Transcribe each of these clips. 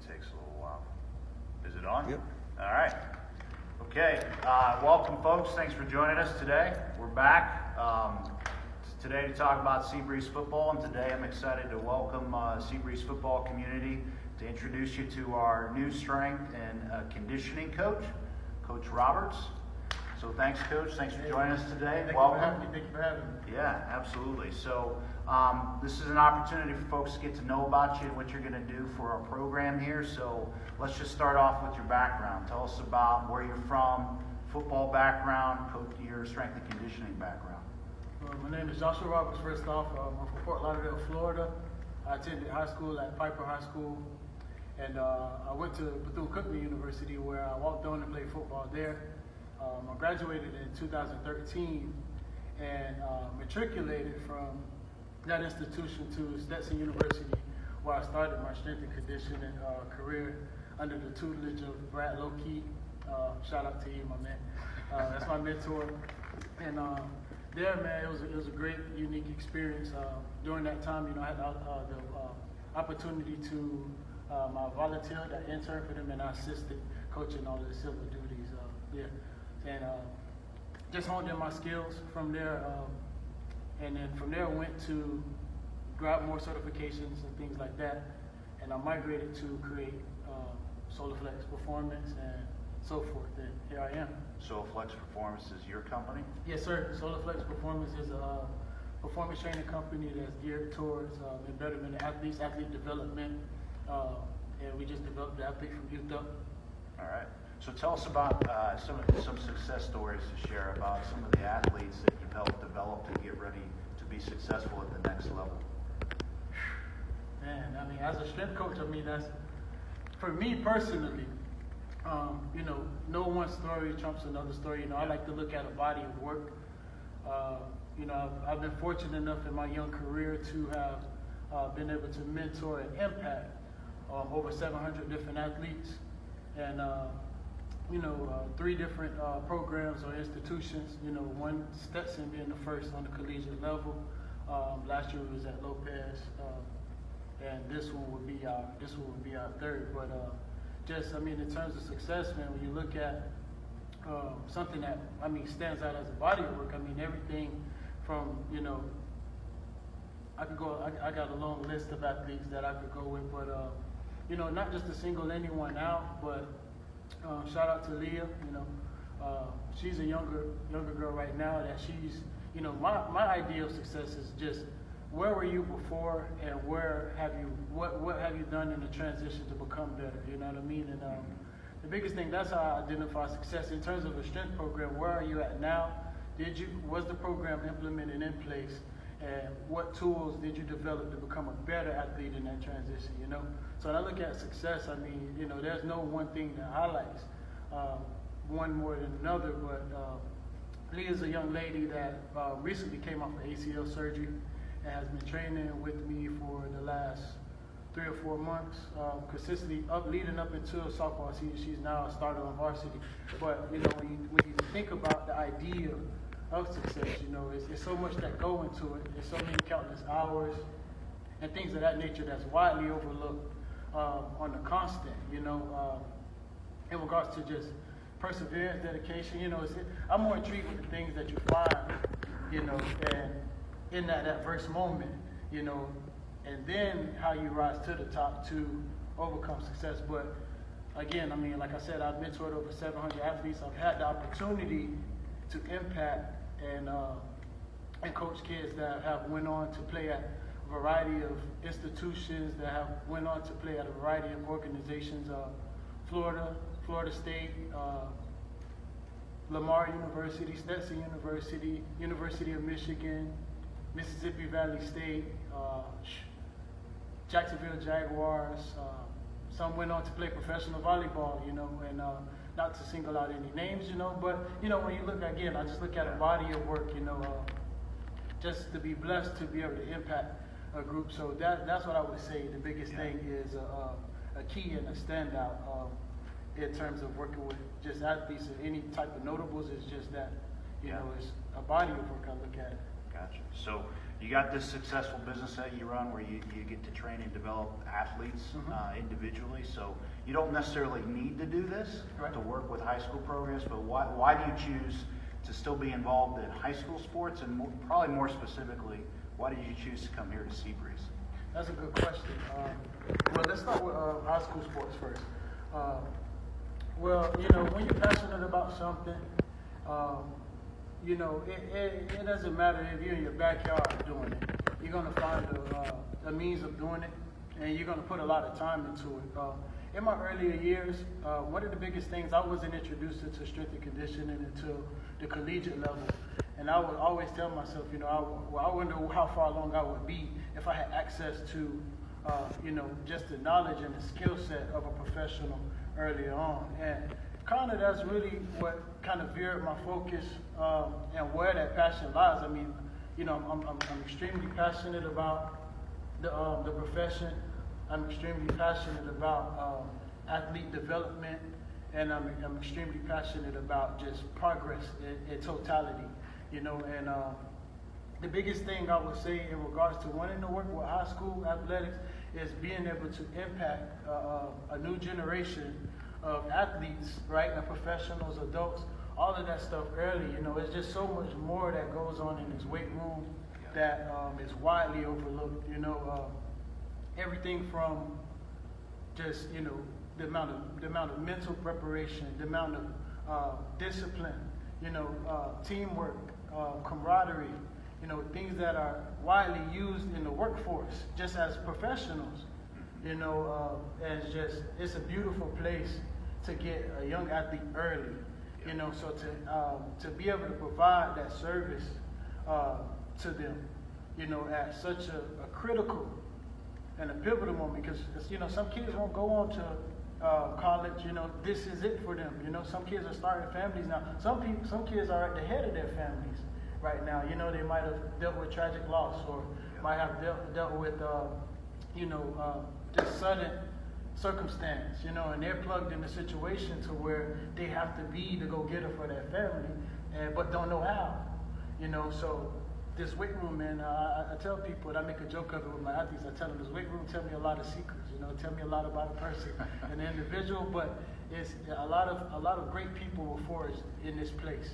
takes a little while. Is it on? Yep. All right. Okay. Welcome, folks. Thanks for joining us today. We're back today to talk about Seabreeze football, and today I'm excited to welcome Seabreeze football community to introduce you to our new strength and conditioning coach, Coach Roberts. So thanks, Coach. Thanks for joining us today. Welcome. Thank you for having me. Yeah, absolutely. So this is an opportunity for folks to get to know about you and what you're going to do for our program here. So let's just start off with your background. Tell us about where you're from, football background, your strength and conditioning background. My name is Joshua Roberts. First off, I'm from Fort Lauderdale, Florida. I attended high school at Piper High School, and I went to Bethune-Cookman University, where I walked on and played football there. I graduated in 2013 and matriculated from that institution to Stetson University, where I started my strength and conditioning career under the tutelage of Brad Lokey. Shout out to you, my man. That's my mentor. And there, man, it was a great, unique experience. During that time, I had the opportunity to volunteer, that intern for them, and I assisted coaching all of the civil duties. And just honed in my skills from there. And then from there, I went to grab more certifications and things like that. And I migrated to create SolarFlex Performance and so forth. And here I am. SolarFlex Performance is your company? Yes, sir. SolarFlex Performance is a performance training company that's geared towards betterment of athletes, athlete development. And we just developed the athlete from youth up. All right. So tell us about some success stories to share about some of the athletes that you've helped develop to get ready to be successful at the next level. Man, I mean, as a strength coach, I mean, that's, for me personally, no one story trumps another story. I like to look at a body of work. I've been fortunate enough in my young career to have been able to mentor and impact over 700 different athletes. And 3 different programs or institutions. One, Stetson being the first on the collegiate level. Last year we was at Lopez, and this one would be our third. But in terms of success, man, when you look at something that stands out as a body of work. Everything from I got a long list of athletes that I could go with, but not just to single anyone out, but shout out to Leah. She's a younger girl right now that she's, my idea of success is just where were you before and what have you done in the transition to become better, you know what I mean? And the biggest thing, that's how I identify success in terms of a strength program. Where are you at now? Was the program implemented in place? And what tools did you develop to become a better athlete in that transition, So when I look at success, there's no one thing that highlights one more than another, but Leah's a young lady that recently came off of ACL surgery and has been training with me for the last 3 or 4 months, consistently leading up into a sophomore season. She's now a starter on varsity. But, when you think about the idea of success, it's so much that go into it. There's so many countless hours and things of that nature that's widely overlooked on the constant, in regards to just perseverance, dedication. I'm more intrigued with the things that you find, and in that adverse moment, and then how you rise to the top to overcome success. But again, like I said, I've mentored over 700 athletes. I've had the opportunity to impact and coach kids that have went on to play at a variety of institutions, that have went on to play at a variety of organizations, Florida State, Lamar University, Stetson University, University of Michigan, Mississippi Valley State, Jacksonville Jaguars. Some went on to play professional volleyball, and not to single out any names, but, when you look, again, I just look at a body of work, just to be blessed to be able to impact a group. So that's what I would say the biggest thing is a key and a standout in terms of working with just athletes and any type of notables is just that, it's a body of work I look at. Gotcha. So you got this successful business that you run where you get to train and develop athletes individually. So you don't necessarily need to do this to work with high school programs, but why do you choose to still be involved in high school sports, and probably more specifically, why did you choose to come here to Seabreeze? That's a good question. Well, let's start with high school sports first. Well, when you're passionate about something, it doesn't matter if you're in your backyard doing it. You're going to find a means of doing it, and you're going to put a lot of time into it. In my earlier years, one of the biggest things, I wasn't introduced to strength and conditioning until the collegiate level. And I would always tell myself, I wonder how far along I would be if I had access to, just the knowledge and the skill set of a professional earlier on. And kind of that's really what kind of veered my focus and where that passion lies. I mean, I'm extremely passionate about the profession. I'm extremely passionate about athlete development, and I'm extremely passionate about just progress in totality. And the biggest thing I would say in regards to wanting to work with high school athletics is being able to impact a new generation of athletes, right, and professionals, adults, all of that stuff early. It's just so much more that goes on in this weight room that is widely overlooked. Everything from just the amount of mental preparation, the amount of discipline, teamwork, camaraderie, things that are widely used in the workforce just as professionals. It's a beautiful place to get a young athlete early. So to be able to provide that service to them, at such a critical and a pivotal moment, because some kids won't go on to college. This is it for them. Some kids are starting families now. Some kids are at the head of their families right now. They might have dealt with tragic loss, or might have dealt with just sudden circumstance. And they're plugged in a situation to where they have to be the go-getter for their family, but don't know how. So this weight room, man, I tell people, and I make a joke of it with my athletes. I tell them, this weight room tell me a lot of secrets. Tell me a lot about a person, an individual. But it's a lot of great people were forged in this place.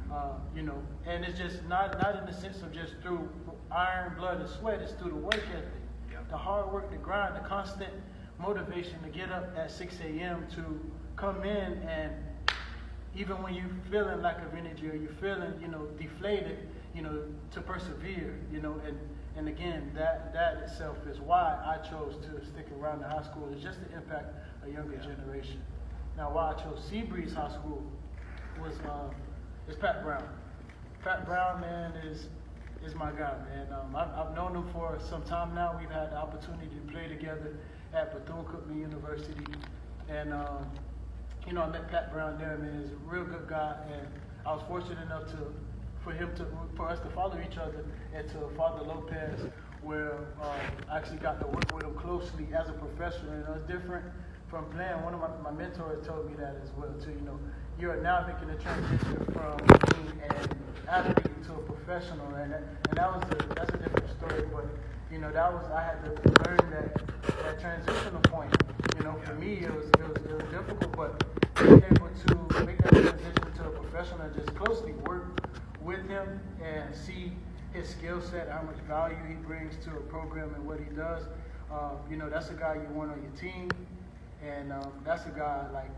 And it's just not in the sense of just through iron, blood, and sweat. It's through the work ethic, the hard work, the grind, the constant motivation to get up at 6 a.m. to come in, and even when you're feeling lack of energy or you're feeling, deflated, to persevere, and again, that itself is why I chose to stick around the high school, is just to impact a younger generation. Now, why I chose Seabreeze High School is Pat Brown. Pat Brown, man, is my guy, man. I've known him for some time now. We've had the opportunity to play together at Bethune-Cookman University, and I met Pat Brown there, man. He's a real good guy, and I was fortunate enough for us to follow each other and to Father Lopez, where I actually got to work with him closely as a professional. And it was different from playing. One of my mentors told me that as well too. You're now making a transition from being an athlete to a professional, and that's a different story. But I had to learn that transitional point. For me it was difficult, but being able to make that transition to a professional and just closely work with him and see his skill set, how much value he brings to a program and what he does. That's a guy you want on your team, and that's a guy like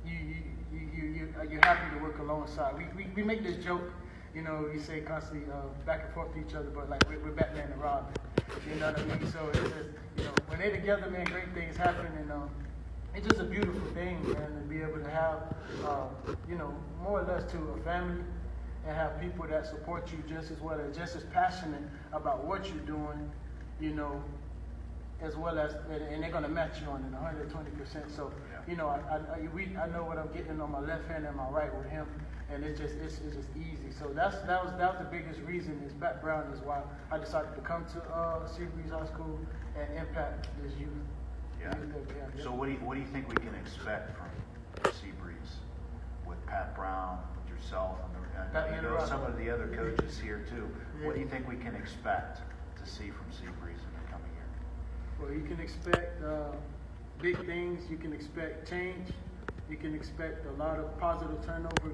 you're happy to work alongside. We make this joke, we say constantly back and forth to each other, but like we're Batman and Robin. You know what I mean? So it's just, when they're together, man, great things happen, and it's just a beautiful thing, man, to be able to have, more or less to a family, and have people that support you just as well, as just as passionate about what you're doing, as well as, and they're gonna match you on it 120%. So, I know what I'm getting on my left hand and my right with him, and it's just easy. So that was the biggest reason is Pat Brown is why I decided to come to Seabreeze High School and impact this youth. Yeah. So what do you think we can expect from Seabreeze with Pat Brown, with yourself, and some of the other coaches here too? What do you think we can expect to see from Seabreeze in the coming year? Well, you can expect big things. You can expect change. You can expect a lot of positive turnover.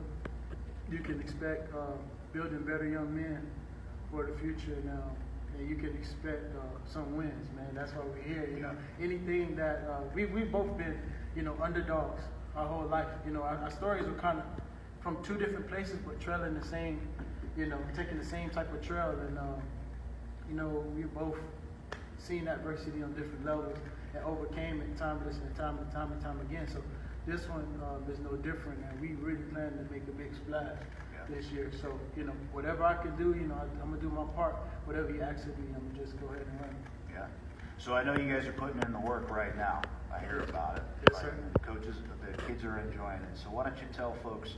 You can expect building better young men for the future now. And you can expect some wins, man. That's why we're here. You know, anything that we've both been, you know, underdogs our whole life. You know, our stories were kind of from two different places, but trailing the same, you know, taking the same type of trail. And you know, we both seen adversity on different levels and overcame it time and time again. So this one is no different, and we really plan to make a big splash this year. So, you know, whatever I can do, you know, I'm gonna do my part. Whatever you ask of me, I'm gonna just go ahead and run it. Yeah. So I know you guys are putting in the work right now. I hear about it. Yes, sir. The coaches, the kids are enjoying it. So why don't you tell folks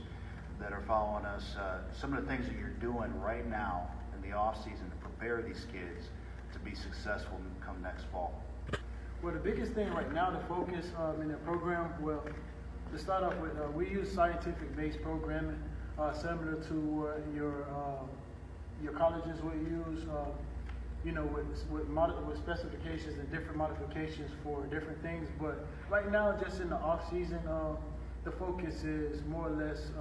that are following us some of the things that you're doing right now in the off season to prepare these kids to be successful come next fall? Well, the biggest thing right now to focus in the program, well, to start off with, we use scientific-based programming, similar to what your colleges would use, you know, with specifications and different modifications for different things. But right now, just in the off season, the focus is more or less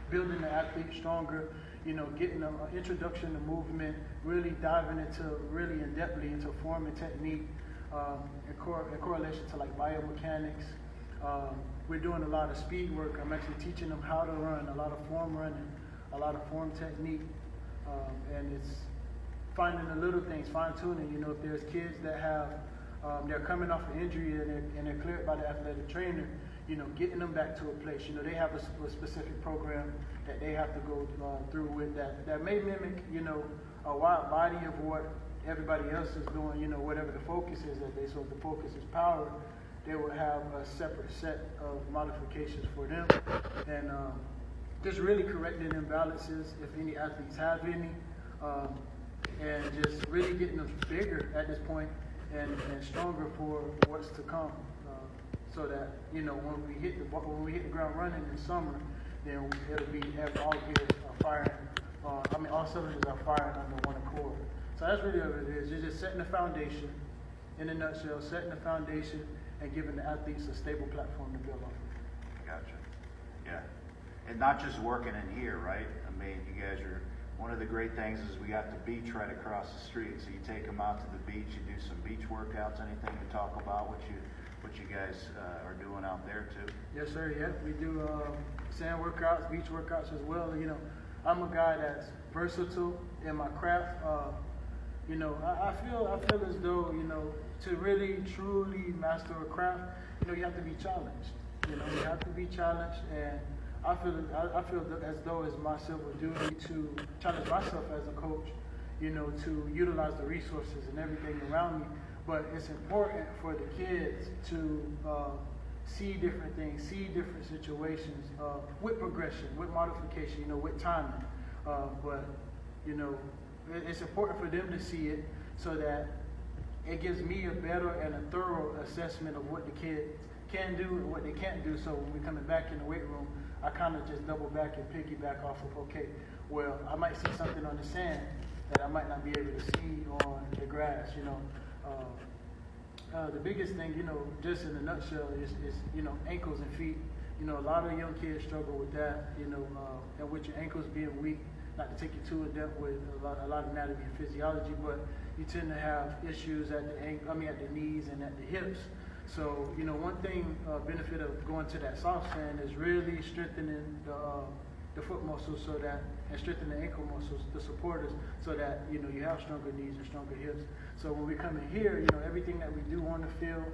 building the athlete stronger. You know, getting an introduction to movement, really diving into really in-depthly into form and technique, in correlation to like biomechanics. We're doing a lot of speed work. I'm actually teaching them how to run, a lot of form running, a lot of form technique, and it's finding the little things, fine-tuning. You know, if there's kids that have, they're coming off an injury and they're cleared by the athletic trainer, you know, getting them back to a place. You know, they have a specific program that they have to go through with that may mimic, you know, a wide body of what everybody else is doing, you know, whatever the focus is that day. So if the focus is power, they will have a separate set of modifications for them. And just really correcting imbalances if any athletes have any, and just really getting them bigger at this point and stronger for what's to come. So that, you know, when we hit the ground running in summer, then it'll be all gears are firing. All cylinders are firing under one accord. So that's really what it is. You're just setting the foundation, in a nutshell, setting the foundation and giving the athletes a stable platform to build off of. Gotcha. Yeah. And not just working in here, right? I mean, you guys are, one of the great things is we got the beach right across the street. So you take them out to the beach, you do some beach workouts, anything to talk about what you guys are doing out there too? Yes, sir. Yeah, we do sand workouts, beach workouts as well. You know, I'm a guy that's versatile in my craft. You know, I feel as though, you know, to really truly master a craft, you know, you have to be challenged. You know, you have to be challenged, and I feel as though it's my civil duty to challenge myself as a coach. You know, to utilize the resources and everything around me. But it's important for the kids to see different things, see different situations with progression, with modification, you know, with timing. But, you know, it's important for them to see it so that it gives me a better and a thorough assessment of what the kids can do and what they can't do. So when we're coming back in the weight room, I kind of just double back and piggyback off of, okay, well, I might see something on the sand that I might not be able to see on the grass, you know. The biggest thing, you know, just in a nutshell, is you know, ankles and feet. You know, a lot of young kids struggle with that, you know, and with your ankles being weak, not to take you too in depth with a lot of anatomy and physiology, but you tend to have issues at the knees and at the hips. So, you know, one thing, benefit of going to that soft sand is really strengthening the foot muscles and strengthening the ankle muscles, the supporters, so that, you know, you have stronger knees and stronger hips. So when we come in here, you know, everything that we do on the field,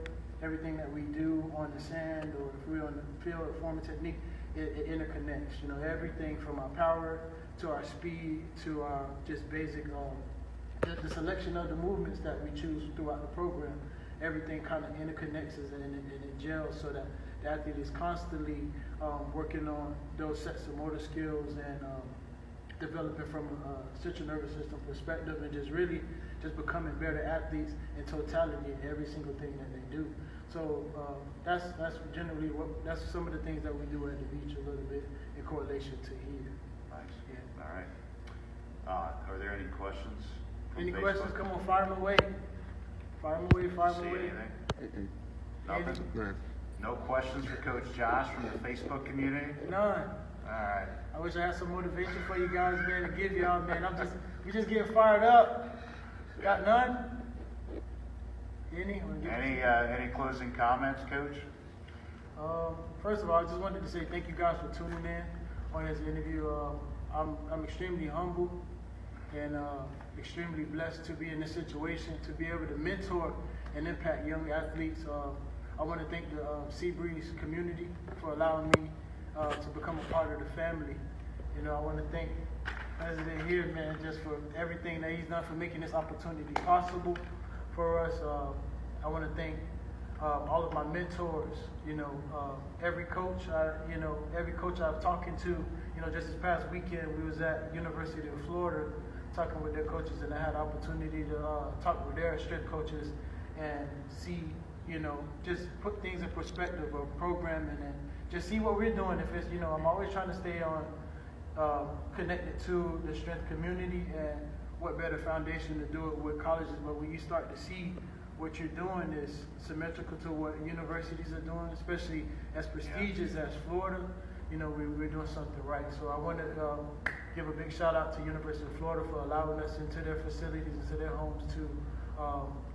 everything that we do on the sand, or if we're on the field or form a technique, it interconnects. You know, everything from our power to our speed to our just basic, the selection of the movements that we choose throughout the program, everything kind of interconnects and it gels so that the athlete is constantly working on those sets of motor skills and developing from a central nervous system perspective, and just really just becoming better athletes in totality in every single thing that they do. So that's generally that's some of the things that we do at the beach a little bit in correlation to here. Nice. Yeah. All right. Are there any questions, Any Facebook? questions? Come on, fire them away. Fire them away, fire them See away. anything? Nothing? None. No questions for Coach Josh from the Facebook community? None. All right. I wish I had some motivation for you guys, man, to give y'all, man. We just getting fired up. Got none? Any? Any closing comments, Coach? First of all, I just wanted to say thank you guys for tuning in on this interview. I'm extremely humble and extremely blessed to be in this situation, to be able to mentor and impact young athletes. I want to thank the Seabreeze community for allowing me to become a part of the family. You know, I want to thank President here, man, just for everything that he's done for making this opportunity possible for us. I want to thank all of my mentors. You know, every coach I've talked to. You know, just this past weekend we was at University of Florida talking with their coaches, and I had the opportunity to talk with their strength coaches and see, you know, just put things in perspective of programming and just see what we're doing. If it's, you know, I'm always trying to stay on connected to the strength community, and what better foundation to do it with colleges. But when you start to see what you're doing is symmetrical to what universities are doing, especially as prestigious as Florida, you know, we're doing something right. So I want to give a big shout out to University of Florida for allowing us into their facilities, into their homes to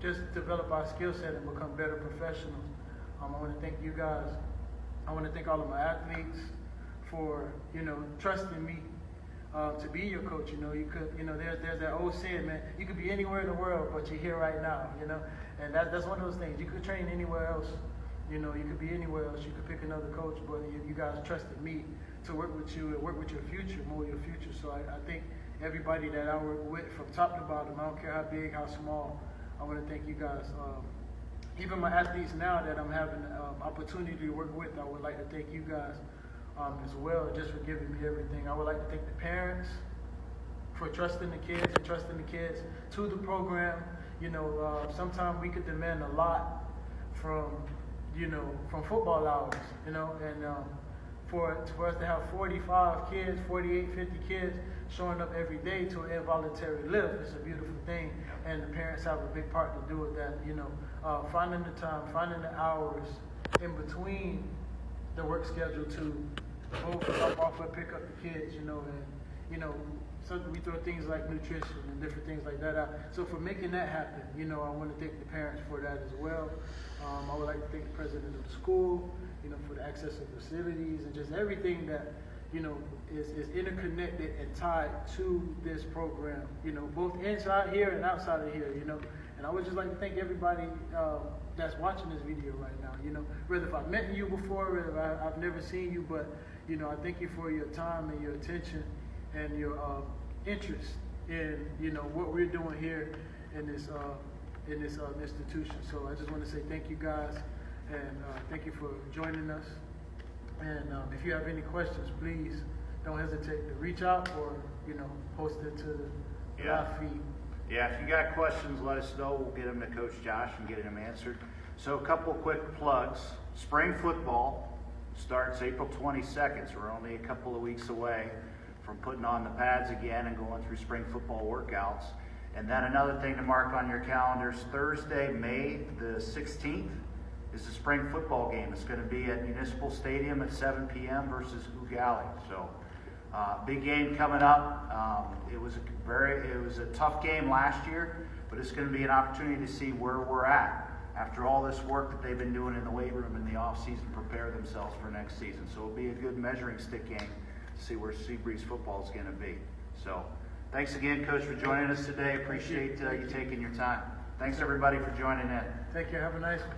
just develop our skill set and become better professionals. I want to thank you guys. I want to thank all of my athletes for, you know, trusting me to be your coach. You know, there's that old saying, man, you could be anywhere in the world, but you're here right now, you know, and that's one of those things. You could train anywhere else, you know, you could be anywhere else, you could pick another coach, but you guys trusted me to work with you and work with your future, mold your future. So I think everybody that I work with from top to bottom, I don't care how big, how small, I want to thank you guys. Even my athletes now that I'm having opportunity to work with, I would like to thank you guys as well, just for giving me everything. I would like to thank the parents for trusting the kids and trusting the kids to the program. You know, sometimes we could demand a lot from football hours, you know, and for us to have 45 kids, 48, 50 kids showing up every day to an involuntary lift, it's a beautiful thing, and the parents have a big part to do with that, you know, finding the time, finding the hours in between the work schedule to go drop off and pick up the kids, you know, and, you know, so we throw things like nutrition and different things like that out. So for making that happen, you know, I want to thank the parents for that as well. I would like to thank the president of the school, you know, for the access of facilities and just everything that, you know, is interconnected and tied to this program, you know, both inside here and outside of here, you know. And I would just like to thank everybody that's watching this video right now, you know, whether if I've met you before, whether I've never seen you, but, you know, I thank you for your time and your attention and your interest in, you know, what we're doing here in this institution. So I just want to say thank you guys, and thank you for joining us. And if you have any questions, please don't hesitate to reach out or, you know, post it to the live feed. Yeah, if you got questions, let us know. We'll get them to Coach Josh and get them answered. So a couple quick plugs. Spring football starts April 22nd, so we're only a couple of weeks away from putting on the pads again and going through spring football workouts. And then another thing to mark on your calendars, Thursday, May the 16th, is the spring football game. It's going to be at Municipal Stadium at 7 p.m. versus Ugali. So big game coming up. It was a tough game last year, but it's going to be an opportunity to see where we're at after all this work that they've been doing in the weight room in the off season to prepare themselves for next season. So it'll be a good measuring stick game to see where Seabreeze football is going to be. So thanks again, Coach, for joining us today. Appreciate you taking your time. Thanks everybody for joining in. Take care. Have a nice one.